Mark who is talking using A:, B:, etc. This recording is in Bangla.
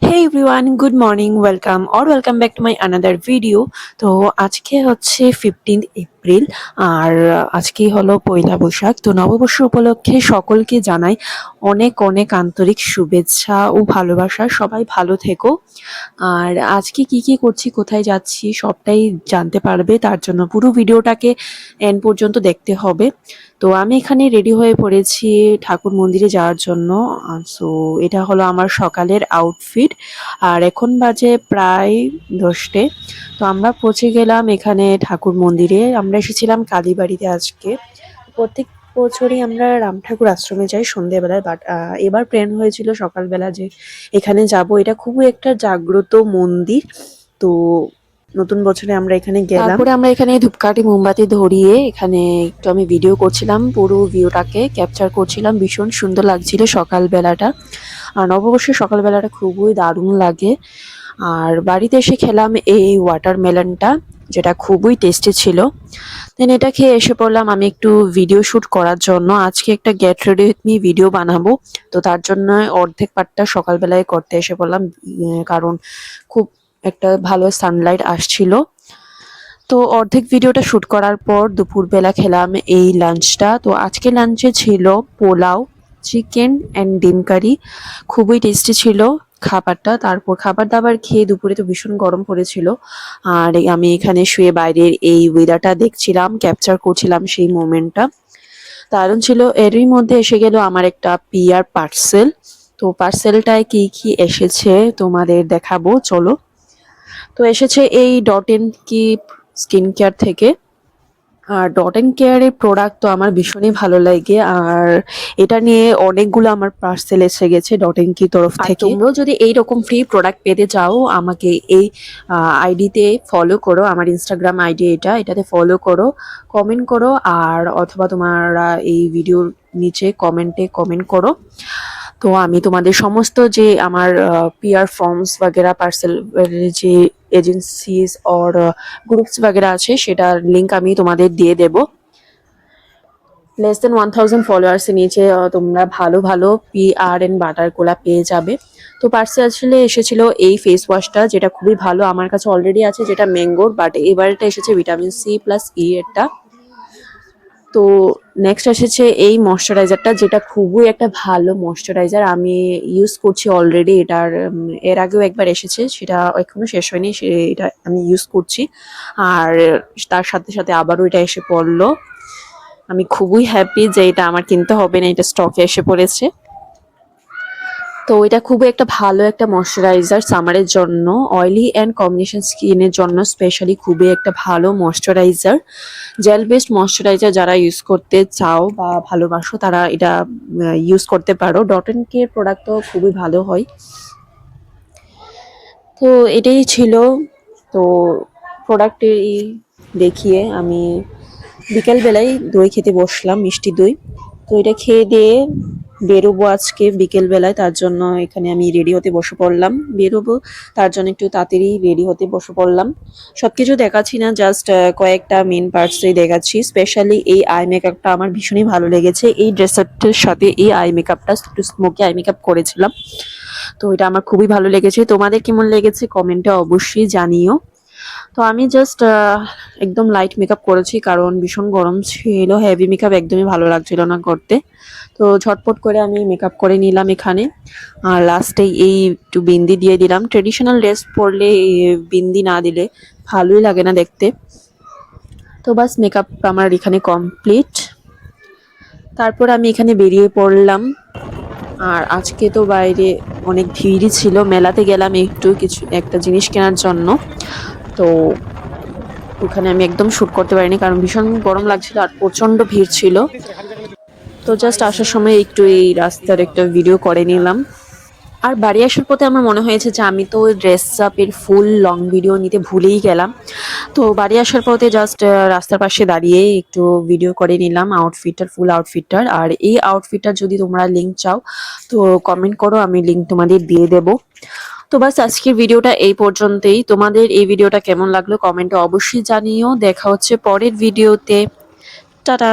A: Hey everyone, good morning, welcome back to my another video. তো আজকে হচ্ছে 15th এপ্রিল আর আজকেই হলো পয়লা বৈশাখ। তো নববর্ষ উপলক্ষে সকলকে জানাই অনেক অনেক আন্তরিক শুভেচ্ছা ও ভালোবাসা। সবাই ভালো থেকো। আর আজকে কি করছি, কোথায় যাচ্ছি সবটাই জানতে পারবে। তার জন্য পুরো ভিডিওটাকে এন্ড পর্যন্ত দেখতে হবে। তো আমি এখানে রেডি হয়ে পড়েছি ঠাকুর মন্দিরে যাওয়ার জন্য। সো এটা হলো আমার সকালের আউটফিট। আর এখন বাজে প্রায় 10টে। তো আমরা পৌঁছে গেলাম এখানে ঠাকুর মন্দিরে। আমরা এসেছিলাম কালীবাড়িতে আজকে। প্রত্যেক বছরই আমরা রাম ঠাকুর আশ্রমে যাই সন্ধ্যেবেলায়, বাট এবার প্ল্যান হয়েছিল সকালবেলা যে এখানে যাব। এটা খুবই একটা জাগ্রত মন্দির। তো নতুন বছরে আমরা এখানে গেলাম। তারপরে আমরা এখানে ধূপকাঠি মোমবাতি ধরিয়ে এখানে একটু আমি ভিডিও করছিলাম, পুরো ভিউটাকে ক্যাপচার করছিলাম। ভীষণ সুন্দর লাগছিল সকালবেলাটা। আর নববর্ষের সকালবেলাটা খুবই দারুণ লাগে। আর বাড়িতে এসে খেলাম এই ওয়াটারমেলনটা, যেটা খুবই টেস্টি ছিল। দেন এটা খেয়ে এসে পড়লাম আমি একটু ভিডিও শুট করার জন্য। আজকে একটা get ready with me video বানাবো। তো তার জন্য অর্ধেক পার্টটা সকালবেলায় করতে এসে পড়লাম, কারণ খুব একটা ভালো সানলাইট আসছিল। তো অর্ধেক ভিডিওটা শুট করার পর দুপুরবেলা খেলাম এই লাঞ্চটা। তো আজকে লাঞ্চে ছিল পোলাও, চিকেন অ্যান্ড ডিম কারি। খুবই টেস্টি ছিল খাবারটা। তারপর খাবার দাবার খেয়ে দুপুরে তো ভীষণ গরম পড়েছিল। আর আমি এখানে শুয়ে বাইরের এই ওয়েদারটা দেখছিলাম, ক্যাপচার করছিলাম সেই মোমেন্টটা। দারুণ ছিল। এরই মধ্যে এসে গেল আমার একটা পিআর পার্সেল। তো পার্সেলটায় কি এসেছে তোমাদের দেখাবো, চলো। তো এসেছে এই ডট ইন কি স্কিন কেয়ার থেকে। আর ডট এন্ড কেয়ারের প্রোডাক্ট তো আমার ভীষণই ভালো লাগে। আর এটা নিয়ে অনেকগুলো আমার পার্সেল এসে গেছে ডট এন্ড কি তরফ থেকে। তোমরাও যদি এইরকম ফ্রি প্রোডাক্ট পেতে চাও আমাকে এই আইডিতে ফলো করো। আমার ইনস্টাগ্রাম আইডি এটাতে ফলো করো, কমেন্ট করো। আর অথবা তোমরা এই ভিডিওর নিচে কমেন্ট করো। তো আমি তোমাদের সমস্ত যে আমার পিআর ফর্মস वगैरह পার্সেল যে এজেন্সিজ और গ্রুপস वगैरह আছে সেটার লিংক আমি তোমাদের দিয়ে দেব। লেস দেন 1000 ফলোয়ার্স এর নিচে তোমরা ভালো ভালো পিআর এন্ড বাটার কোলা পেয়ে যাবে। তো পার্সেল আসলে এসেছিল এই ফেস ওয়াশটা, যেটা খুবই ভালো। আমার কাছে অলরেডি আছে যেটা ম্যাঙ্গোর, বাট এবার এটা এসেছে ভিটামিন সি প্লাস ই এরটা। তো নেক্সট এসেছে এই ময়শ্চারাইজারটা, যেটা খুবই একটা ভালো ময়শ্চারাইজার। আমি ইউজ করছি অলরেডি এটার। এর আগেও একবার এসেছে, সেটা এখনো শেষ হয়নি, এটা আমি ইউজ করছি। আর তার সাথে সাথে আবারও এটা এসে পড়লো। আমি খুবই হ্যাপি যে এটা আমার কিনতে হবে না, এটা স্টকে এসে পড়েছে। তো এটা খুবই একটা ভালো একটা ময়শ্চারাইজার সামারের জন্য, অয়েলি অ্যান্ড কম্বিনেশন স্কিনের জন্য স্পেশালি খুবই একটা ভালো ময়শ্চারাইজার। জেল বেসড ময়শ্চারাইজার যারা ইউজ করতে চাও বা ভালোবাসো তারা এটা ইউজ করতে পারো। ডট এন্ড কেয়ার প্রোডাক্ট তো খুবই ভালো হয়। তো এটাই ছিল। তো প্রোডাক্টে দেখিয়ে আমি বিকেলবেলায় দই খেতে বসলাম, মিষ্টি দই। তো এটা খেয়ে দিয়ে বেরোবো আজকে বিকেলবেলায়, তার জন্য এখানে আমি রেডি হতে বসে পড়লাম। বেরোবো তার জন্য একটু তাড়াতাড়ি রেডি হতে বসে পড়লাম। সবকিছু দেখাচ্ছি না, জাস্ট কয়েকটা মেন পার্টসই দেখাচ্ছি। স্পেশালি এই আই মেকআপটা আমার ভীষণই ভালো লেগেছে। এই ড্রেসআপটার সাথে এই আই মেকআপটা, একটু স্মোকি আই মেকআপ করেছিলাম। তো এটা আমার খুবই ভালো লেগেছে। তোমাদের কেমন লেগেছে কমেন্টে অবশ্যই জানিও। তো আমি জাস্ট একদম লাইট মেকআপ করেছি, কারণ ভীষণ গরম ছিল। হেভি মেকআপ একদমই ভালো লাগছিল না করতে। তো ঝটপট করে আমি মেকআপ করে নিলাম এখানে। আর লাস্টে এই একটু বিন্দি দিয়ে দিলাম। ট্রেডিশনাল ড্রেস পরলে বিন্দি না দিলে ভালোই লাগে না দেখতে। তো বাস মেকআপ আমার এখানে কমপ্লিট। তারপর আমি এখানে বেরিয়ে পড়লাম। আর আজকে তো বাইরে অনেক ভিড়ই ছিল, মেলাতে গেলাম একটু কিছু একটা জিনিস কেনার জন্য। তো ওখানে আমি একদম শুট করতে পারিনি, কারণ ভীষণ গরম লাগছিল আর প্রচন্ড ভিড় ছিল। তো জাস্ট আসার সময় একটু এই রাস্তার একটা ভিডিও করে নিলাম। আর বাড়ি আসার পথে আমার মনে হয়েছে যে আমি তো ড্রেস আপের ফুল লং ভিডিও নিতে ভুলেই গেলাম। তো বাড়ি আসার পথে জাস্ট রাস্তার পাশে দাঁড়িয়ে একটু ভিডিও করে নিলাম আউটফিটটার, ফুল আউটফিটটার। আর এই আউটফিটটার যদি তোমরা লিঙ্ক চাও তো কমেন্ট করো, আমি লিঙ্ক তোমাদের দিয়ে দেবো। তো বাস আজকের ভিডিওটা এই পর্যন্তই। তোমাদের এই ভিডিওটা কেমন লাগলো কমেন্টে অবশ্যই জানিও। দেখা হচ্ছে পরের ভিডিওতে। টাটা।